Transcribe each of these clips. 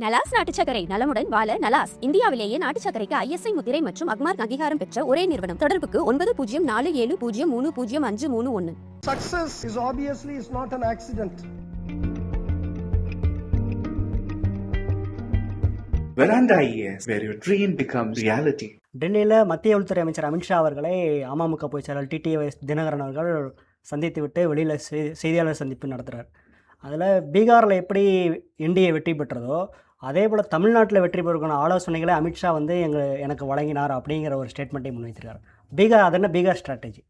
நலாஸ் நாட்டு சர்க்கரை நலமுடன் வாழ நலாஸ் இந்தியாவிலேயே நாட்டு சர்க்கரைக்கு ISI முத்திரை மற்றும் அக்மார்க் அங்கீகாரம் பெற்ற ஒரே நிறுவனம். தொடர்புக்கு 9047033531. Success is obviously not an accident. Veranda IAS, where your dream becomes reality. டெல்லியில் மத்திய உள்துறை அமைச்சர் அமித்ஷா அவர்களை அமமுக பொதுச் செயலாளர் டிடிவி தினகரன் அவர்கள் சந்தித்து விட்டு வெளியில் செய்தியாளர் சந்திப்பு நடத்துகிறார். அதில் பீகாரில் எப்படி என்டிஏ வெற்றி பெற்றதோ அதே போல் தமிழ்நாட்டில் வெற்றி பெறுவதற்கான ஆலோசனைகளை அமித்ஷா வந்து எனக்கு வழங்கினார் அப்படிங்கிற ஒரு ஸ்டேட்மெண்ட்டை முன்வைத்திருக்கார். பீகார் அது என்ன பீகார் ஸ்ட்ராட்டஜி?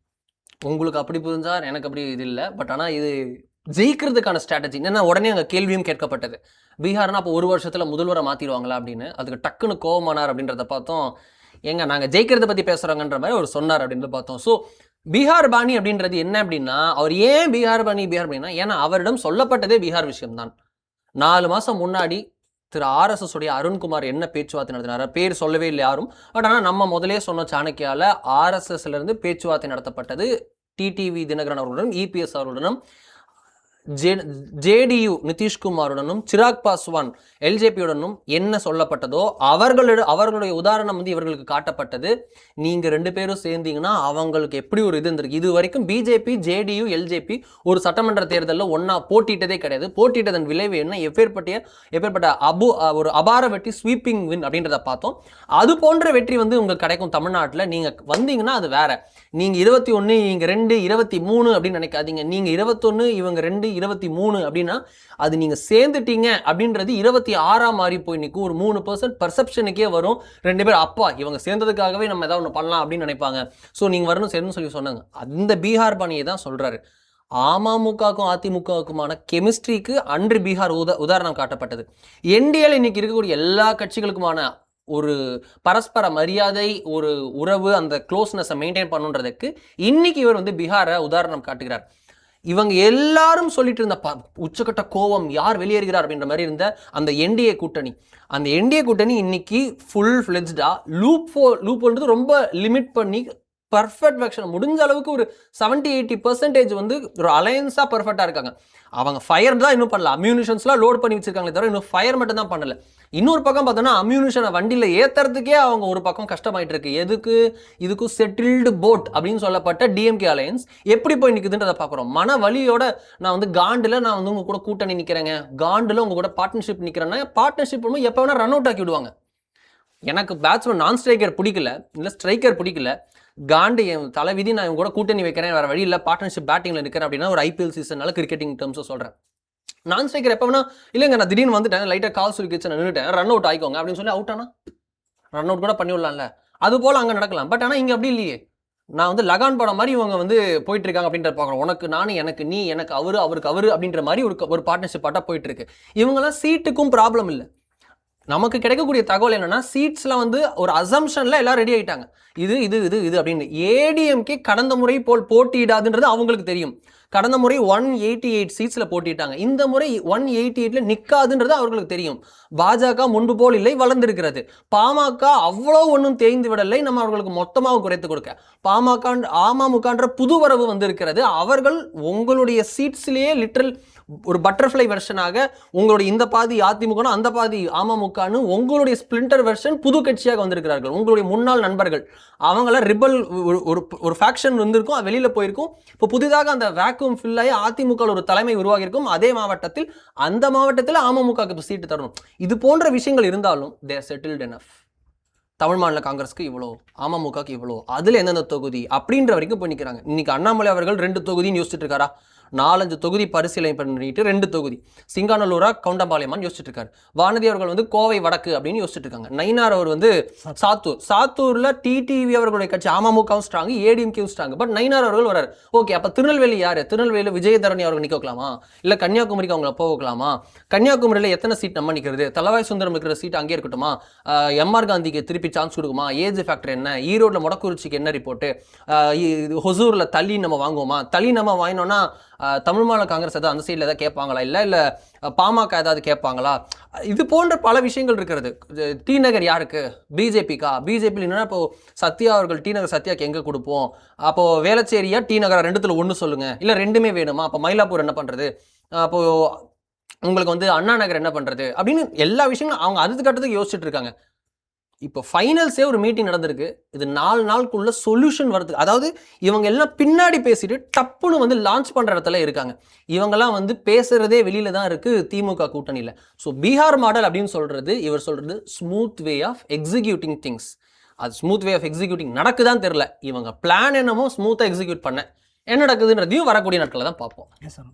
உங்களுக்கு அப்படி புரிஞ்சார், எனக்கு அப்படி இது இல்லை. பட் ஆனால் இது ஜெயிக்கிறதுக்கான ஸ்ட்ராட்டஜி என்னென்னா, உடனே அங்கே கேள்வியும் கேட்கப்பட்டது, பீகார்னா அப்போ ஒரு வருஷத்தில் முதல்வரை மாற்றிடுவாங்களா அப்படின்னு. அதுக்கு டக்குன்னு கோவமானார் அப்படின்றத பார்த்தோம். ஏங்க நாங்கள் ஜெயிக்கிறத பற்றி பேசுகிறாங்கன்ற மாதிரி அவர் சொன்னார் அப்படின்றத பார்த்தோம். ஸோ பீகார் பாணி அப்படின்றது என்ன அப்படின்னா, அவர் ஏன் பீகார் பாணி அப்படின்னா, ஏன்னா அவரிடம் சொல்லப்பட்டதே பீகார் விஷயம்தான். 4 மாதம் முன்னாடி திரு RSS உடைய அருண்குமார் என்ன பேச்சுவார்த்தை நடத்தினார், பேர் சொல்லவே இல்லை யாரும். பட் ஆனால் நம்ம முதலே சொன்ன சாணக்கியால் RSSலேருந்து பேச்சுவார்த்தை நடத்தப்பட்டது டிடிவி தினகரன் அவர்களுடன், EPS அவர்களுடனும், JDU நிதிஷ்குமாருடனும், சிராக் பாஸ்வான் LJPயுடனும் என்ன சொல்லப்பட்டதோ அவர்களுடைய உதாரணம் வந்து இவர்களுக்கு காட்டப்பட்டது. நீங்கள் 2 பேரும் சேர்ந்தீங்கன்னா அவங்களுக்கு எப்படி ஒரு இது இருந்திருக்கு. இது வரைக்கும் பிஜேபி, JDU, LJP ஒரு சட்டமன்ற தேர்தலில் ஒன்றா போட்டிட்டதே கிடையாது. போட்டிட்டதன் விளைவு என்ன, எப்பேற்பட்ட ஒரு அபார வெற்றி, ஸ்வீப்பிங் வின் அப்படின்றத பார்த்தோம். அது போன்ற வெற்றி வந்து உங்களுக்கு கிடைக்கும் தமிழ்நாட்டில். நீங்கள் வந்தீங்கன்னா அது வேற. நீங்கள் 21, நீங்கள் 2, 23 அப்படின்னு நினைக்காதீங்க. நீங்கள் 21, இவங்க 2, 23 அப்படின்னா அது நீங்க சேர்ந்துட்டீங்க அப்படின்றது 26 மாறி போய் நிற்கும். ஒரு 3% பர்செப்ஷனுக்கே வரும். 2 பேர் அப்பா இவங்க சேர்ந்ததுக்காகவே நம்ம ஏதாவது ஒன்று பண்ணலாம் அப்படின்னு நினைப்பாங்க. ஸோ நீங்க வரணும் சேர்ந்து சொல்லி சொன்னாங்க. அந்த பீகார் பாணியை தான் சொல்றாரு. அமமுகவுக்கும் அதிமுகவுக்குமான கெமிஸ்ட்ரிக்கு அன்று பீகார் உதாரணம் காட்டப்பட்டது. என்டிஏல இன்னைக்கு இருக்கக்கூடிய எல்லா கட்சிகளுக்குமான ஒரு பரஸ்பர மரியாதை, ஒரு உறவு, அந்த க்ளோஸ்னஸை மெயின்டைன் பண்ணுன்றதுக்கு இன்னைக்கு இவர் வந்து பீகாரை உதாரணம் காட்டுகிறார். இவங்க எல்லாரும் சொல்லிட்டு இருந்த உச்சக்கட்ட கோவம், யார் வெளியேறுகிறார் அப்படின்ற மாதிரி இருந்த அந்த என்டிஏ கூட்டணி, அந்த என்டிஏ கூட்டணி இன்னைக்கு ஃபுல் ஃபிளெஜ்டா லூப்ன்றது ரொம்ப லிமிட் பண்ணி பர்ஃபெக்ட் வேக்ஷன் முடிஞ்ச அளவுக்கு ஒரு 70-80% வந்து ஒரு அலையன்ஸாக பர்ஃபெக்டாக இருக்காங்க. அவங்க ஃபயர் தான் இன்னும் பண்ணல, அம்யூனிஷன்ஸ்லாம் லோட் பண்ணி வச்சிருக்காங்களே தவிர இன்னும் ஃபயர் மட்டும் தான் பண்ணல. இன்னொரு பக்கம் பார்த்தோன்னா அம்யூனிஷனை வண்டியில் ஏற்றுறதுக்கே அவங்க ஒரு பக்கம் கஷ்டமாயிட்டு இருக்கு. இதுக்கும் செட்டில்டு போட் அப்படின்னு சொல்லப்பட்ட டிஎம்கே அலையன்ஸ் எப்படி போய் நிற்குதுன்றதை பார்க்குறோம். மன வலியோட நான் வந்து காண்டில் நான் வந்து உங்க கூட கூட்டணி நிற்கிறேங்க, காண்டில் உங்க கூட பார்ட்னர்ஷிப் நிற்கிறேன்னா, பார்ட்னர்ஷிப் எப்போ வேணா ரன் அவுட் ஆக்கி விடுவாங்க. எனக்கு பேட்ஸ்மேன் நான் ஸ்ட்ரைக்கர் பிடிக்கல, இல்லை ஸ்ட்ரைக்கர் பிடிக்கல, காண்டு என் தலைவிதி, நான் இவங்க கூட கூட்டணி வைக்கிறேன், வேற வழி இல்லை, பார்ட்னர்ஷிப் பேட்டிங்கில் நிற்கிறேன் அப்படின்னா ஒரு IPL சீசனால கிரிக்கெட்டிங் டேர்ம்ஸை சொல்கிறேன். நான் ஸ்ட்ரைக்கர் எப்போ வேணா, இல்லைங்க நான் திடீர்னு வந்துட்டேன், லைட்டாக கால் சுருக்கி வச்சு நின்றுட்டேன், ரன் அவுட் ஆயிக்கோங்க அப்படின்னு சொல்லி அவுட் ஆனால் ரன் அவுட் கூட பண்ணி விடலாம்ல. அது போல் அங்கே நடக்கலாம். பட் ஆனால் இங்கே அப்படி இல்லையே. நான் வந்து லகான் படம் மாதிரி இவங்க வந்து போயிட்டு இருக்காங்க அப்படின்ற பார்க்குறோம். உனக்கு நான், எனக்கு நீ, எனக்கு அவருக்கு அவரு அப்படின்ற மாதிரி ஒரு பார்ட்னர்ஷிப் பாட்டாக போயிட்டு இருக்கு. இவங்கெல்லாம் சீட்டுக்கும் ப்ராப்ளம் இல்லை. நமக்கு கிடைக்கக்கூடிய தகவல் என்னன்னா, சீட்ஸ்லாம் வந்து ஒரு அசம்ஷன்ல எல்லாம் ரெடி ஆயிட்டாங்க. இது அப்படின்னு. ஏடிஎம்கே கடந்த முறை போல் போட்டியிடாதுன்றது அவங்களுக்கு தெரியும். கடந்த முறை 188 சீட்ஸ்ல போட்டிட்டாங்க. இந்த முறை 188ல நிற்காதுன்றது அவர்களுக்கு தெரியும். பாஜக முன்பு போல் இல்லை, வளர்ந்திருக்கிறது. பாமக அவ்வளோ ஒன்றும் தேய்ந்து விடலை, நம்ம அவர்களுக்கு மொத்தமாக குறைத்து கொடுக்க. அமமுகன்ற புது வரவு வந்திருக்கிறது. அவர்கள் உங்களுடைய சீட்ஸ்லேயே லிட்டரல் ஒரு பட்டர்ஃப்ளை வெர்ஷனாக உங்களுடைய இந்த பாதி அதிமுக, அந்த பாதி அமமுகன்னு உங்களுடைய ஸ்பிளிண்டர் வெர்ஷன் புது கட்சியாக வந்திருக்கிறார்கள். உங்களுடைய முன்னாள் நண்பர்கள் அவங்கள ரிபல் ஒரு ஃபேக்ஷன் வந்திருக்கும், வெளியில போயிருக்கும். இப்போ புதிதாக அந்த வேக்யூம் ஃபில் ஆகி அதிமுக ஒரு தலைமை உருவாகி இருக்கும். அதே மாவட்டத்தில், அந்த மாவட்டத்தில் அமமுகவுக்கு சீட்டு தரணும். இது போன்ற விஷயங்கள் இருந்தாலும் they are settled enough. Tamil மாநில காங்கிரஸ்க்கு இவ்வளோ, அமமுகக்கு இவ்வளோ, அதில் எந்தெந்த தொகுதி அப்படின்ற வரைக்கும் போய் நிற்கிறாங்க. இன்னைக்கு அண்ணாமலை அவர்கள் 2 தொகுதின்னு யோசிச்சுட்டு இருக்காரா? 4-5 தொகுதி பரிசீலனை பண்ணிட்டு 2 தொகுதி சிங்காநல்லூரா கவுண்டம்பாளையமான்னு யோசிச்சுட்டு இருக்காரு. வானதி அவர்கள் வந்து கோவை வடக்கு அப்படின்னு யோசிச்சுட்டு இருக்காங்க. நயினார் அவர் வந்து சாத்தூர்ல டிடிவி அவர்களுடைய கட்சி அமமுகவும் ஸ்ட்ராங், ஏடிஎம்கேவும் ஸ்ட்ராங். பட் நயினார் அவர்கள் வர்றாரு. ஓகே, அப்ப திருநெல்வேலி யாரு? திருநெல்வேலியில் விஜயதரணி அவர்கள் நிற்க வைக்கலாமா, இல்ல கன்னியாகுமரிக்கு அவங்களை போக வைக்கலாமா? கன்னியாகுமரியில் எத்தனை சீட் நம்ம நிற்கிறது? தலவாய் சுந்தரம் இருக்கிற சீட் அங்கே இருக்கட்டுமா? MR காந்திக்கு திருப்பி சான்ஸ் கொடுக்குமா? ஏஜ் ஃபேக்டர் என்ன? ஈரோடுல மொடக்குறிச்சிக்கு என்ன ரிப்போர்ட்டு? ஹொசூர்ல தள்ளி நம்ம வாங்குவோமா? தள்ளி நம்ம வாங்கினோம்னா தமிழ் மாநில காங்கிரஸ் ஏதாவது அந்த சைடில் ஏதாவது கேட்பாங்களா, இல்லை பாமக ஏதாவது கேட்பாங்களா? இது போன்ற பல விஷயங்கள் இருக்கிறது. டி நகர் யாருக்கு? பிஜேபிக்கா? பிஜேபி என்னன்னா இப்போ சத்யா அவர்கள் டி நகர் சத்யாக்கு எங்கே கொடுப்போம்? அப்போ வேளச்சேரியா டி நகரா? 2த்துல 1 சொல்லுங்க, இல்லை 2மே வேணுமா? அப்போ மயிலாப்பூர் என்ன பண்றது? அப்போ உங்களுக்கு வந்து அண்ணா நகர் என்ன பண்றது அப்படின்னு எல்லா விஷயங்களும் அவங்க அடுத்த கட்டத்துக்கு யோசிச்சுட்டு இருக்காங்க. இப்போ ஃபைனல்ஸே ஒரு மீட்டிங் நடந்திருக்கு. இது 4 நாளுக்குள்ள சொல்யூஷன் வருது. அதாவது இவங்க எல்லாம் பின்னாடி பேசிட்டு டப்புன்னு வந்து லான்ச் பண்ற இடத்துல இருக்காங்க. இவங்கெல்லாம் வந்து பேசுறதே வெளியில தான் இருக்கு திமுக கூட்டணியில. ஸோ பீகார் மாடல் அப்படின்னு சொல்றது இவர் சொல்றது smooth way of executing things. அது ஸ்மூத் வே ஆஃப் எக்ஸிக்யூட்டிங் நடக்குதான்னு தெரியல. இவங்க பிளான் என்னமோ ஸ்மூத்தாக எக்ஸிக்யூட் பண்ண என்ன நடக்குதுன்றதையும் வரக்கூடிய நாட்களில் தான் பார்ப்போம். சார்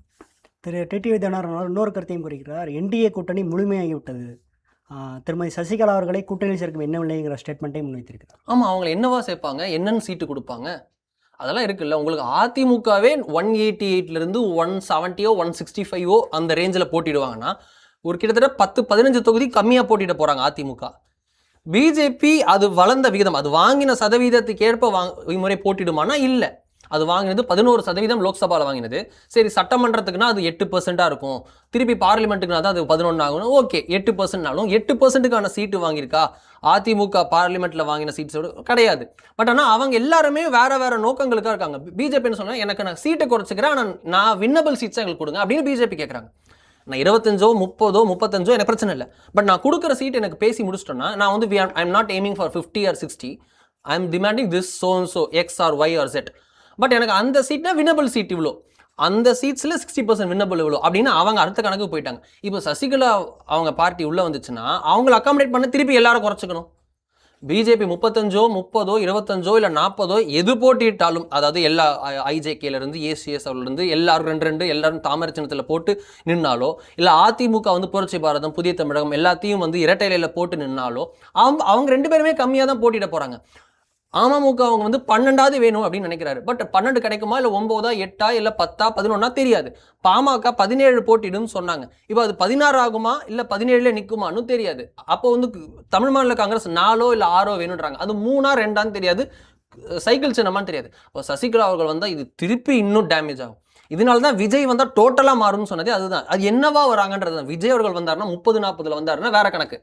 திரு டிடிவி தினகரன் இன்னொரு கருத்தையும் குறிக்கிறார். என்டிஏ கூட்டணி முழுமையாகிவிட்டது, திருமதி சசிகலா அவர்களை கூட்டணியில் சேர்க்கும் என்ன இல்லைங்கிற ஸ்டேட்மெண்ட்டையும் முன்வைத்திருக்கிறார். ஆமாம், அவங்களை என்னவா சேர்ப்பாங்க, என்னன்னு சீட்டு கொடுப்பாங்க, அதெல்லாம் இருக்குல்ல. உங்களுக்கு அதிமுகவே 188லேருந்து 170 165 அந்த ரேஞ்சில் போட்டிடுவாங்கன்னா ஒரு கிட்டத்தட்ட 10-15 தொகுதி கம்மியாக போட்டிட போகிறாங்க அதிமுக. பிஜேபி அது வளர்ந்த விகிதம், அது வாங்கின சதவீதத்துக்கு ஏற்ப முறை போட்டிடுமானா இல்லை. அது வாங்கினது 11% லோக்சபாவில் வாங்கினது. சரி, சட்டமன்றத்துக்குன்னா அது 8% இருக்கும், திருப்பி பார்லிமெண்ட்டுக்குனா தான் அது 11 ஆகணும். ஓகே, 8%னாலும் 8%க்கான சீட்டு வாங்கியிருக்கா அதிமுக பார்லிமெண்ட்டில் வாங்கின சீட்ஸோடு கிடையாது. பட் ஆனால் அவங்க எல்லாருமே வேற வேற நோக்கங்களுக்காக இருக்காங்க. பிஜேபின்னு சொன்னால் எனக்கு நான் சீட்டை குறைச்சிக்கிறேன், ஆனால் நான் வின்னபிள் சீட்ஸை எங்களுக்கு கொடுங்க அப்படின்னு பிஜேபி கேட்குறாங்க. நான் 25 30 35 எனக்கு பிரச்சனை இல்லை. பட் நான் கொடுக்குற சீட் எனக்கு பேசி முடிச்சிட்டோன்னா நான் வந்து I am not aiming for 50 or 60, I am demanding this so and so X or Y or Z. But எனக்கு அந்த சீட்னா வின்னபிள் சீட் இவ்வளோ, அந்த சீட்ஸில் 60% வின்னபிள் இவ்வளோ அப்படின்னு அவங்க அடுத்த கணக்கு போயிட்டாங்க. இப்போ சசிகலா அவங்க பார்ட்டி உள்ளே வந்துச்சுன்னா அவங்கள அக்காமடேட் பண்ண திருப்பி எல்லாரும் குறைச்சிக்கணும். பிஜேபி 35 30 25 இல்லை 40 எது போட்டிட்டாலும், அதாவது எல்லா ஐஜேகேலேருந்து ஏசிஎஸ் அவர்லேருந்து எல்லாரும் 2 எல்லாரும் தாமரை சின்னத்தில் போட்டு நின்னாலோ, இல்லை அதிமுக வந்து புரட்சி பாரதம் புதிய தமிழகம் எல்லாத்தையும் வந்து இரட்டை இலையில் போட்டு நின்னாலோ அவங்க 2 பேருமே கம்மியாக தான் போட்டிட போகிறாங்க. அமமுக அவங்க வந்து 12வது வேணும் அப்படின்னு நினைக்கிறாரு. பட் 12 கிடைக்குமா, இல்லை 9 8 இல்லை 10 11 தெரியாது. பாமக 17 போட்டிடுன்னு சொன்னாங்க. இப்போ அது 16 ஆகுமா இல்லை 17 நிற்குமான்னு தெரியாது. அப்போ வந்து தமிழ் மாநில காங்கிரஸ் 4 இல்லை 6 வேணுன்றாங்க. அது 3 2 தெரியாது, சைக்கிள் சின்னமான்னு தெரியாது. இப்போ சசிகலா அவர்கள் வந்தால் இது திருப்பி இன்னும் டேமேஜ் ஆகும். இதனால தான் விஜய் வந்தால் டோட்டலாக மாறும்னு சொன்னதே அதுதான். அது என்னவா வராங்கன்றது தான். விஜய் அவர்கள் வந்தாருன்னா 30-40 வந்தாருன்னா வேற கணக்கு,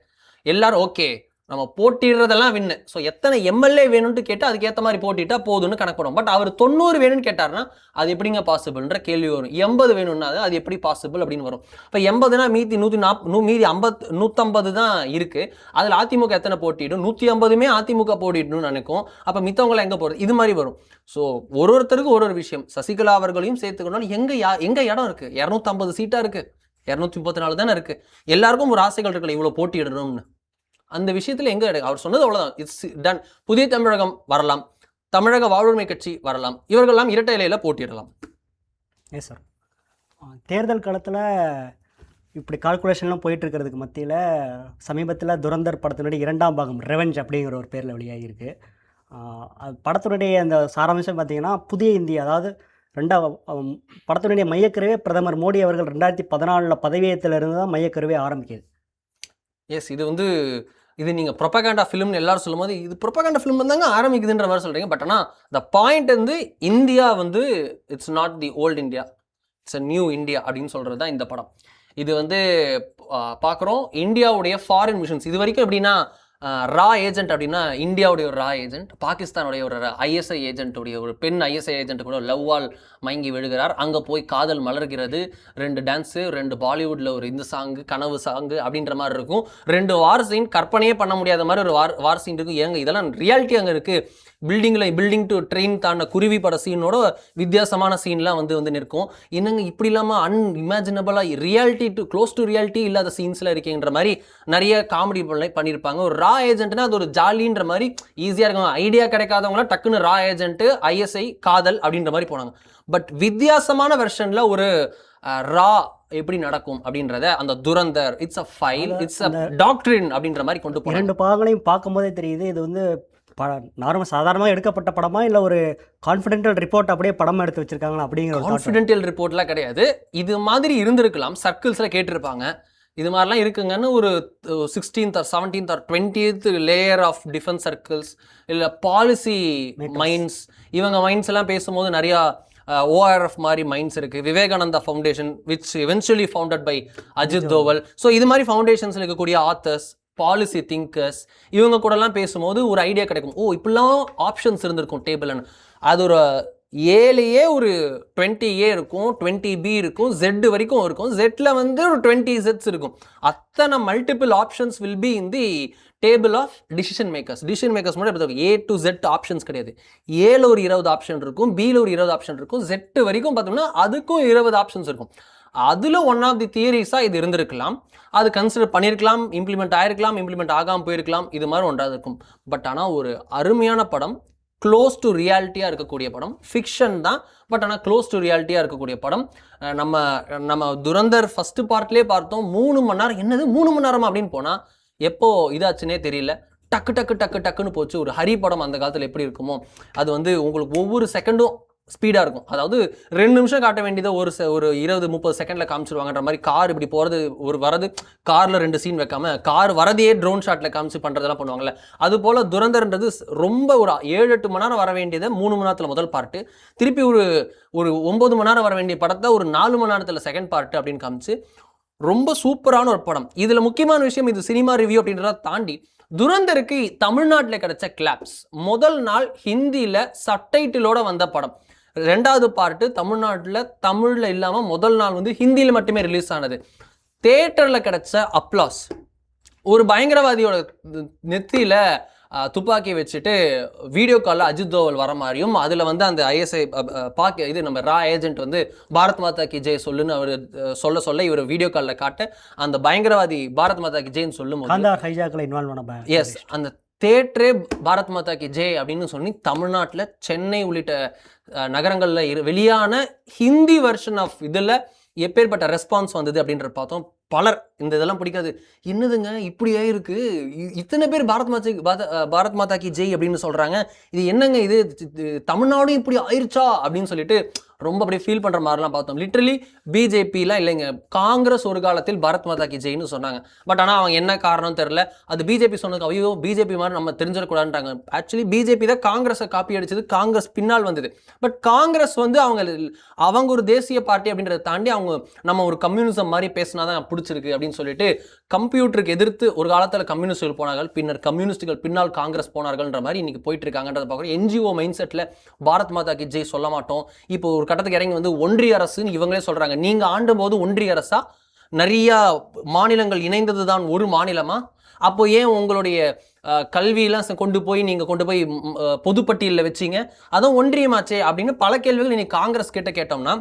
எல்லாரும் ஓகே நம்ம போட்டிடுறதெல்லாம் வின்னு. ஸோ எத்தனை எம்எல்ஏ வேணும்னு கேட்டால் அதுக்கேற்ற மாதிரி போட்டிட்டா போதும்னு கணக்கு பண்ணுவோம். பட் அவர் 90 வேணும்னு கேட்டார்னா அது எப்படிங்க பாசிபிள்ன்ற கேள்வி வரும். 80 வேணும்னா அது எப்படி பாசிபிள் அப்படின்னு வரும். இப்போ 80னா மீதி 140 மீதி 150 தான் இருக்குது. அதில் அதிமுக எத்தனை போட்டிடும், 150மே அதிமுக போட்டிடணும்னு நினைக்கும். அப்போ மித்தவங்களாம் எங்கே போகிறது, இது மாதிரி வரும். ஸோ ஒருத்தருக்கு ஒரு விஷயம். சசிகலா அவர்களையும் சேர்த்துக்கணும். எங்கே இடம் இருக்குது, 250 சீட்டாக இருக்குது, 234 தானே இருக்குது. எல்லாருக்கும் ஒரு ஆசைகள் இருக்குல்ல, இவ்வளோ போட்டியிடணும்னு. அந்த விஷயத்தில் எங்கே அவர் சொன்னது அவ்வளோதான், இட்ஸ் டன். புதிய தமிழகம் வரலாம், தமிழக வாழ்வுரிமை கட்சி வரலாம், இவர்கள்லாம் இரட்டை இலையில் போட்டியிடலாம். Yes sir. தேர்தல் காலத்தில் இப்படி கால்குலேஷன்லாம் போயிட்டு இருக்கிறதுக்கு மத்தியில் சமீபத்தில் துரந்தர் படத்தினுடைய 2ஆம் பாகம் ரெவெஞ்ச் அப்படிங்கிற ஒரு பேரில் வெளியாகிருக்கு. படத்தினுடைய அந்த சாராம்சம் பார்த்திங்கன்னா புதிய இந்தியா, அதாவது படத்தினுடைய மையக்கருவே பிரதமர் மோடி அவர்கள் 2014 பதவியேற்றிலிருந்து தான் மையக்கருவே ஆரம்பிக்குது. எஸ், இது நீங்கள் ப்ரொபகேண்டா ஃபிலிம்னு எல்லாரும் சொல்லும் போது இது ப்ரொபகேண்டா ஃபிலிம் வந்தாங்க ஆரம்பிக்குதுன்ற மாதிரி சொல்கிறீங்க. பட் ஆனால் த பாயிண்ட் வந்து இந்தியா வந்து it's not the old India, it's a new India அப்படின்னு சொல்கிறது தான் இந்த படம். இது வந்து பார்க்குறோம் இந்தியாவுடைய ஃபாரின் மிஷன்ஸ். இது வரைக்கும் எப்படின்னா ரா ஏஜென்ட் அப்படின்னா இந்தியாவுடைய ஒரு ரா ஏஜென்ட், பாகிஸ்தானுடைய ஒரு ஐஎஸ்ஐ ஏஜென்ட்டுடைய ஒரு பெண் ஐஎஸ்ஐ ஏஜென்ட் கூட லவ்வால் மயங்கி விழுகிறார். அங்கே போய் காதல் மலர்கிறது, 2 டான்ஸு, 2 பாலிவுட்டில் ஒரு இந்த சாங்கு, கனவு சாங்கு அப்படின்ற மாதிரி இருக்கும். 2 வார் சீன், கற்பனையே பண்ண முடியாத மாதிரி ஒரு வார் சீன் இருக்கும். ஏங்க இதெல்லாம் ரியாலிட்டி அங்கே இருக்குது. பில்டிங் டு ட்ரெயின் தாண்ட குருவி பட சீனோட வித்தியாசமான சீன்லாம் வந்து நிற்கும். என்னங்க இப்படி இல்லாமல் அன்இமேஜினபிளாக reality to close to reality இல்லாத சீன்ஸில் இருக்கேங்கிற மாதிரி நிறைய காமெடி பண்ணியிருப்பாங்க. ஒரு ரா ஏஜென்ட்னா அது ஒரு ஜாலின்ற மாதிரி ஈஸியாக இருக்கும். ஐடியா கிடைக்காதவங்களாம் டக்குன்னு ரா ஏஜென்ட்டு, ஐஎஸ்ஐ, காதல் அப்படின்ற மாதிரி போனாங்க. பட் வித்தியாசமான வெர்ஷனில் ஒரு ரா எப்படி நடக்கும் அப்படின்றத அந்த Durandhar it's a file, it's a doctrine அப்படின்ற மாதிரி கொண்டு போய் 2 பாகங்களையும் பார்க்கும்போதே தெரியுது இது வந்து சாதாரணமாக எடுக்கப்பட்ட படமா இல்லை ஒரு கான்ஃபிடென்டல் ரிப்போர்ட் அப்படியே படம் எடுத்து வச்சிருக்காங்களா அப்படிங்கிற ஒரு கான்ஃபிடென்டல் ரிப்போர்ட்லாம் கிடையாது. இது மாதிரி இருந்திருக்கலாம், சர்க்கிள்ஸில் கேட்டிருப்பாங்க இது மாதிரிலாம் இருக்குங்கன்னு. ஒரு 16th or 17th or 20th layer of defence circles இல்லை பாலிசி மைண்ட்ஸ், இவங்க மைண்ட்ஸ் எல்லாம் பேசும்போது நிறையா ORF மாதிரி மைண்ட்ஸ் இருக்குது. Vivekananda foundation which eventually founded by Ajit Doval. So இது மாதிரி ஃபவுண்டேஷன்ஸில் இருக்கக்கூடிய ஆத்தர்ஸ், பாலிசி திங்கர்ஸ், இவங்க கூடலாம் பேசும்போது ஒரு ஐடியா கிடைக்கும். ஓ இப்படிலாம் ஆப்ஷன்ஸ் இருந்திருக்கும் டேபிள்னு. அது ஒரு ஏலையே ஒரு 20A இருக்கும், 20B இருக்கும், Z வரைக்கும் இருக்கும். Zல வந்து ஒரு 20 Zs இருக்கும். அத்தனை multiple options will be in the table of decision makers மட்டும் A to Z ஆப்ஷன்ஸ் கிடையாது. ஏல ஒரு 20 ஆப்ஷன் இருக்கும், Bல ஒரு 20 ஆப்ஷன் இருக்கும், Z வரைக்கும் பார்த்தோம்னா அதுக்கும் 20 ஆப்ஷன்ஸ் இருக்கும். அதில் ஒன் ஆஃப் தி தியரிஸாக இது இருந்திருக்கலாம். அது கன்சிடர் பண்ணியிருக்கலாம், இம்ப்ளிமெண்ட் ஆயிருக்கலாம், இம்ப்ளிமெண்ட் ஆகாமல் போயிருக்கலாம், இது மாதிரி ஒன்றாக இருக்கும். பட் ஆனால் ஒரு அருமையான படம், க்ளோஸ் டு ரியாலிட்டியாக இருக்கக்கூடிய படம். ஃபிக்ஷன் தான், பட் ஆனால் க்ளோஸ் டு ரியாலிட்டியாக இருக்கக்கூடிய படம். நம்ம துரந்தர் ஃபஸ்ட்டு பார்ட்லேயே பார்த்தோம், 3 மணி நேரம். என்னது 3 மணி நேரமா அப்படின்னு போனால் எப்போ இதாச்சுன்னே தெரியல. டக்குன்னு போச்சு. ஒரு ஹரி படம் அந்த காலத்தில் எப்படி இருக்குமோ அது வந்து உங்களுக்கு ஒவ்வொரு செகண்டும் ஸ்பீடாக இருக்கும். அதாவது 2 நிமிஷம் காட்ட வேண்டியதை ஒரு 20-30 செகண்டில் காமிச்சிருவாங்கன்ற மாதிரி. கார் இப்படி போகிறது, வரது காரில் 2 சீன் வைக்காம கார் வரதையே ட்ரோன் ஷாட்டில் காமிச்சு பண்ணுறதெல்லாம் பண்ணுவாங்கல்ல. அது போல் துரந்தர்ன்றது ரொம்ப ஒரு 7-8 மணி நேரம் வர வேண்டியதை 3 மணி நேரத்தில் முதல் பார்ட்டு, திருப்பி ஒரு 9 மணி நேரம் வர வேண்டிய படத்தை ஒரு 4 மணி நேரத்தில் செகண்ட் பார்ட்டு அப்படின்னு காமிச்சு ரொம்ப சூப்பரான ஒரு படம். இதில் முக்கியமான விஷயம், இது சினிமா ரிவ்யூ அப்படின்றத தாண்டி துரந்தருக்கு தமிழ்நாட்டில் கிடைச்ச கிளாப்ஸ். முதல் நாள் ஹிந்தியில் சப்டைட்டிலோட வந்த படம். 2வது பார்ட்டு தமிழில் இல்லாமல் முதல் நாள் வந்து ஹிந்தியில் மட்டுமே ரிலீஸ் ஆனது. தியேட்டரில் கிடைச்ச அப்ளாஸ். ஒரு பயங்கரவாதியோட நெத்தியில் துப்பாக்கி வச்சுட்டு வீடியோ காலில் அஜித் தோவல் வர மாதிரியும், அதில் வந்து அந்த ஐஎஸ்ஐ இது நம்ம ரா ஏஜென்ட் வந்து பாரத் மாதா கி ஜெய் சொல்லுன்னு அவர் சொல்ல இவர் வீடியோ காலில் காட்ட அந்த பயங்கரவாதி பாரத் மாதா கி ஜெய்ன்னு சொல்லும் எஸ், அந்த தேட்டரே பாரத் மாதா கி ஜெய் அப்படின்னு சொல்லி தமிழ்நாட்டில் சென்னை உள்ளிட்ட நகரங்களில் வெளியான ஹிந்தி வெர்ஷன் ஆஃப் இதில் எப்பேற்பட்ட ரெஸ்பான்ஸ் வந்தது அப்படின்ற பார்த்தோம். பலர் இந்த இதெல்லாம் பிடிக்காது, என்னதுங்க இப்படியே இருக்கு, இத்தனை பேர் பாரத் மாதா கி ஜெய் அப்படின்னு சொல்றாங்க, இது என்னங்க இது தமிழ்நாடும் இப்படி ஆயிடுச்சா அப்படின்னு சொல்லிட்டு ரொம்ப அப்படியே ஃபீல் பண்ணுற மாதிரிலாம் பார்த்தோம். லிட்ரலி பிஜேபிலாம் இல்லைங்க, காங்கிரஸ் ஒரு காலத்தில் பாரத் மாதா கி ஜெய்னு சொன்னாங்க. பட் ஆனால் அவங்க என்ன காரணம் தெரில, அது பிஜேபி சொன்னதுக்கு ஐயோ பிஜேபி மாதிரி நம்ம தெரிஞ்சிடக்கூடாதுன்றாங்க. ஆக்சுவலி பிஜேபி தான் காங்கிரஸை காப்பி அடிச்சது, காங்கிரஸ் பின்னால் வந்தது. பட் காங்கிரஸ் வந்து அவங்க ஒரு தேசிய பார்ட்டி அப்படின்றத தாண்டி நம்ம ஒரு கம்யூனிசம் மாதிரி பேசினா தான் பிடிச்சிருக்கு அப்படின்னு சொல்லிட்டு கம்ப்யூட்டருக்கு எதிர்த்து ஒரு காலத்தில் கம்யூனிஸ்டுகள் போனார்கள், பின்னர் கம்யூனிஸ்டுகள் பின்னால் காங்கிரஸ் போனார்கள்ன்ற மாதிரி இன்னைக்கு போயிட்டு இருக்காங்கன்றத பார்க்குறோம். என்ஜிஓ மைண்ட் செட்டில் பாரத் மாதா கி ஜெய் சொல்ல மாட்டோம். இப்போ ஒரு கட்டத்துக்கு இறங்கி வந்து ஒன்றிய அரசுன்னு இவங்களே சொல்றாங்க. நீங்க ஆண்டும் போது ஒன்றிய அரசா, நிறைய மாநிலங்கள் இணைந்தது தான் ஒரு மாநிலமா? அப்போ ஏன் உங்களுடைய கல்வியெல்லாம் கொண்டு போய் பொதுப்பட்டியலில் வச்சிங்க? அதுவும் ஒன்றியமாச்சே அப்படின்னு பல கேள்விகள் இன்னைக்கு காங்கிரஸ் கிட்ட கேட்டோம்னா,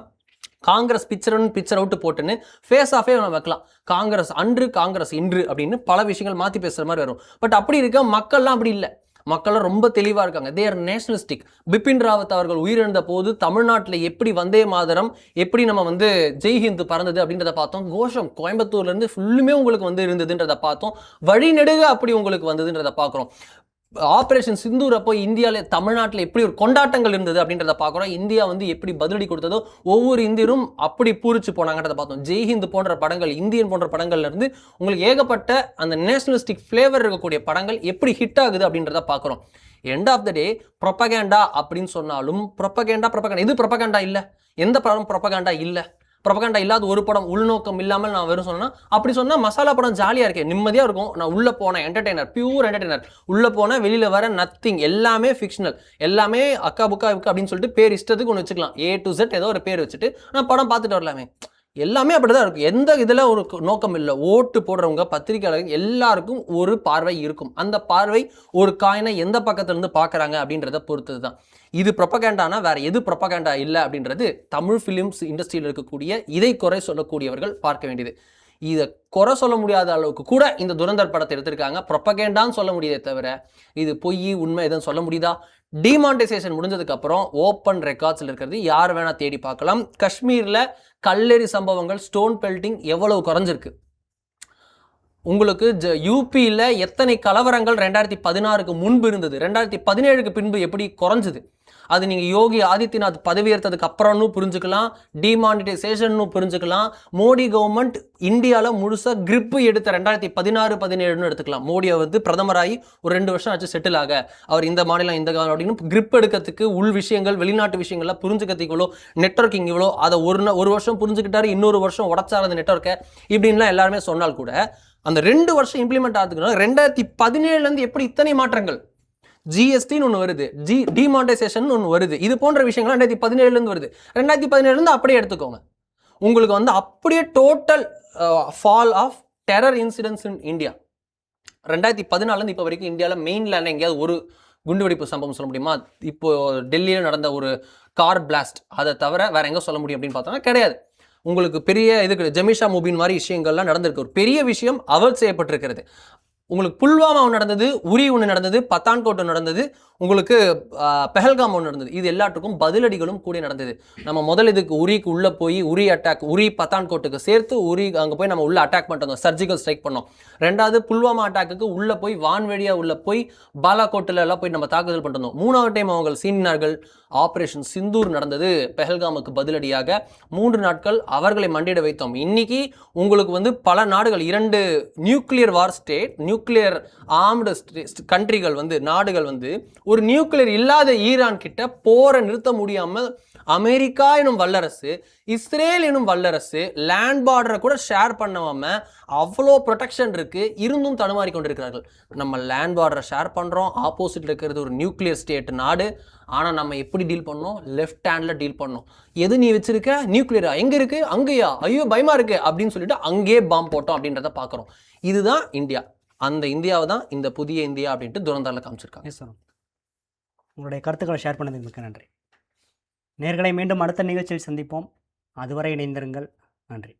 காங்கிரஸ் பிக்சர் அவுட் போட்டுன்னு ஃபேஸ் ஆஃபே நம்ம வைக்கலாம். காங்கிரஸ் அன்று, காங்கிரஸ் இன்று அப்படின்னு பல விஷயங்கள் மாற்றி பேசுகிற மாதிரி வரும். பட் அப்படி இருக்க மக்கள்லாம் அப்படி இல்லை. மக்கள்லாம் ரொம்ப தெளிவாக இருக்காங்க. They are nationalistic. Bipin Rawat அவர்கள் உயிரிழந்த போது தமிழ்நாட்டில் எப்படி வந்தே மாதரம், எப்படி நம்ம வந்து ஜெய்ஹிந்த் பறந்தது அப்படின்றத பார்த்தோம். கோஷம் கோயம்புத்தூர்லேருந்து ஃபுல்லுமே உங்களுக்கு வந்து இருந்ததுன்றதை பார்த்தோம். வழிநெடுக அப்படி உங்களுக்கு வந்ததுன்றதை பார்க்குறோம். ஆப்ரேஷன் சிந்தூர் அப்போ இந்தியாவில் தமிழ்நாட்டில் எப்படி ஒரு கொண்டாட்டங்கள் இருந்தது அப்படின்றத பார்க்குறோம். இந்தியா வந்து எப்படி பதிலடி கொடுத்ததோ ஒவ்வொரு இந்தியரும் அப்படி பூரிச்சு போனாங்கன்றதை பார்த்தோம். ஜெய்ஹிந்த் போன்ற படங்கள், இந்தியன் போன்ற படங்கள்ல இருந்து உங்களுக்கு ஏகப்பட்ட அந்த நேஷனலிஸ்டிக் ஃப்ளேவர் இருக்கக்கூடிய படங்கள் எப்படி ஹிட் ஆகுது அப்படின்றத பார்க்குறோம். End of the day propaganda அப்படின்னு சொன்னாலும் ப்ரொபகேண்டா இது ப்ரொபகேண்டா இல்லை. எந்த படம் ப்ரொபகேண்டா இல்லை? ப்ரொபகேண்டா இல்லாத ஒரு படம், உள்நோக்கம் இல்லாமல் நான் வெறும் சொன்னேன். அப்படி சொன்னால் மசாலா படம் ஜாலியாக இருக்கேன், நிம்மதியாக இருக்கும். நான் உள்ளே போனேன் என்டர்டெய்னர், பியூர் என்டர்டெய்னர். உள்ளே போனேன், வெளியில் வர நத்திங், எல்லாமே ஃபிக்ஷனல், எல்லாமே அக்கா புக்கா அப்படின்னு சொல்லிட்டு பேர் இஷ்டத்துக்கு ஒன்று வச்சுக்கலாம். A to Z ஏதோ ஒரு பேர் வச்சுட்டு நான் படம் பார்த்துட்டு வரலாமே. எல்லாமே அப்படிதான் இருக்கும். எந்த இதில் ஒரு நோக்கம் இல்லை. ஓட்டு போடுறவங்க, பத்திரிகையாளர்கள் எல்லாருக்கும் ஒரு பார்வை இருக்கும். அந்த பார்வை ஒரு காயினை எந்த பக்கத்துலேருந்து பார்க்குறாங்க அப்படின்றத பொறுத்தது தான். இது ப்ரொபகேண்டானா வேற எது ப்ரொபகேண்டா இல்லை அப்படின்றது தமிழ் ஃபிலிம்ஸ் இண்டஸ்ட்ரியில் இருக்கக்கூடிய இதை குறை சொல்லக்கூடியவர்கள் பார்க்க வேண்டியது. இதை குறை சொல்ல முடியாத அளவுக்கு கூட இந்த துரந்தர் படத்தை எடுத்திருக்காங்க. ப்ரொபகேண்டான்னு சொல்ல முடியுதே தவிர இது பொய் உண்மை எதுவும் சொல்ல முடியுதா? டிமானிட்டைசேஷன் முடிஞ்சதுக்கு அப்புறம் ஓப்பன் ரெக்கார்ட்ஸில் இருக்கிறது யார் வேணா தேடி பார்க்கலாம். காஷ்மீரில் கல்லெறி சம்பவங்கள், ஸ்டோன் பெல்ட்டிங் எவ்வளவு குறைஞ்சிருக்கு. உங்களுக்கு யூபியில் எத்தனை கலவரங்கள் 2016க்கு முன்பு இருந்தது, 2017க்கு பின்பு எப்படி குறைஞ்சது. அது நீங்கள் யோகி ஆதித்யநாத் பதவியேற்றதுக்கு அப்புறம்னு புரிஞ்சுக்கலாம், டிமானிட்டைசேஷன் புரிஞ்சுக்கலாம். மோடி கவர்மெண்ட் இந்தியாவில் முழுசாக கிரிப்பு எடுத்த 2016-17 எடுத்துக்கலாம். மோடியை வந்து பிரதமராகி ஒரு 2 வருஷம் ஆச்சு செட்டில் ஆக. அவர் இந்த மாநிலம் இந்த அப்படின்னு கிரிப் எடுக்கிறதுக்கு உள் விஷயங்கள், வெளிநாட்டு விஷயங்கள்லாம் புரிஞ்சுக்கிறதுக்கு இவ்வளோ, நெட்வொர்க்கிங் இவ்வளோ, அதை ஒரு வருஷம் புரிஞ்சுக்கிட்டாரு, இன்னொரு வருஷம் உடச்சார் அந்த நெட்வொர்க்கை இப்படின்லாம் எல்லாருமே சொன்னால் கூட அந்த 2 வருஷம் இம்ப்ளிமெண்ட் ஆகுதுன்னா 2017லேருந்து எப்படி இத்தனை மாற்றங்கள்? ஜிஎஸ்டின்னு ஒன்று வருது, டிமானிட்டைசேஷன் ஒன்று வருது. இது போன்ற விஷயங்கள் 2017 வருது. 2017 அப்படியே எடுத்துக்கோங்க. உங்களுக்கு வந்து அப்படியே total fall of terror incidents in India. 2014 இப்போ வரைக்கும் இந்தியாவில் மெயின்லேண்ட் எங்கேயாவது ஒரு குண்டுவெடிப்பு சம்பவம் சொல்ல முடியுமா? இப்போ டெல்லியில் நடந்த ஒரு கார் பிளாஸ்ட், அதை தவிர வேற எங்கே சொல்ல முடியும் அப்படின்னு பார்த்தோம்னா கிடையாது. உங்களுக்கு பெரிய இதுக்கு ஜமீஷா முபின் மாதிரி விஷயங்கள்லாம் நடந்திருக்கு. ஒரு பெரிய விஷயம் அவல் செய்யப்பட்டிருக்கிறது. உங்களுக்கு புல்வாமா ஒன்று நடந்தது, உரி ஒன்று நடந்தது, பத்தான்கோட் ஒன்று நடந்தது, உங்களுக்கு பெஹல்காம் ஒன்று நடந்தது. இது எல்லாத்துக்கும் பதிலடிகளும் கூட நடந்தது. நம்ம முதல் இதுக்கு உரிக்கு உள்ளே போய் உரி அட்டாக், உரி பத்தான்கோட்டுக்கு சேர்த்து உரி அங்கே போய் நம்ம உள்ள அட்டாக் பண்ணிட்டு சர்ஜிக்கல் ஸ்ட்ரைக் பண்ணோம். ரெண்டாவது புல்வாமா அட்டாக்கு உள்ளே போய் வான்வெளியாக உள்ளே போய் பாலாகோட்டில் எல்லாம் போய் நம்ம தாக்குதல் பண்ணிட்டு 3வது டைம் அவங்க சீனினார்கள். ஆபரேஷன் சிந்தூர் நடந்தது பெஹல்காமுக்கு பதிலடியாக. 3 நாட்கள் அவர்களை மண்டியிட வைத்தோம். இன்னைக்கு உங்களுக்கு வந்து பல நாடுகள், 2 nuclear war state, nuclear armed கண்ட்ரிகள் வந்து நாடுகள் வந்து ஒரு நியூக்ளியர் இல்லாத ஈரான் கிட்ட போரை நிறுத்த முடியாமல் அமெரிக்கா எனும் வல்லரசு, இஸ்ரேல் எனும் வல்லரசு லேண்ட் பார்டரை கூட ஷேர் பண்ணாம அவ்வளோ ப்ரொடெக்ஷன் இருக்கு, இருந்தும் தடுமாறி கொண்டிருக்கிறார்கள். நம்ம லேண்ட் பார்டரை ஷேர் பண்றோம், ஆப்போசிட்ல இருக்கிறது ஒரு நியூக்ளியர் ஸ்டேட் நாடு. ஆனால் நம்ம எப்படி டீல் பண்ணோம்? லெஃப்ட் ஹேண்டில் டீல் பண்ணோம். எது நீ வச்சிருக்க? நியூக்ளியரா? எங்கே இருக்கு? அங்கேயா? ஐயோ பயமா இருக்கு அப்படின்னு சொல்லிட்டு அங்கேயே பாம்பு போட்டோம் அப்படின்றத பார்க்குறோம். இதுதான் இந்தியா. அந்த இந்தியாவை தான் இந்த புதிய இந்தியா அப்படின்ட்டு துரந்தாரில் காமிச்சிருக்காங்க. எஸ் சார், உங்களுடைய கருத்துக்களை ஷேர் பண்ணதுக்கு மிக்க நன்றி. நேர்களை மீண்டும் அடுத்த நிகழ்ச்சியில் சந்திப்போம். அதுவரை இணைந்திருங்கள். நன்றி.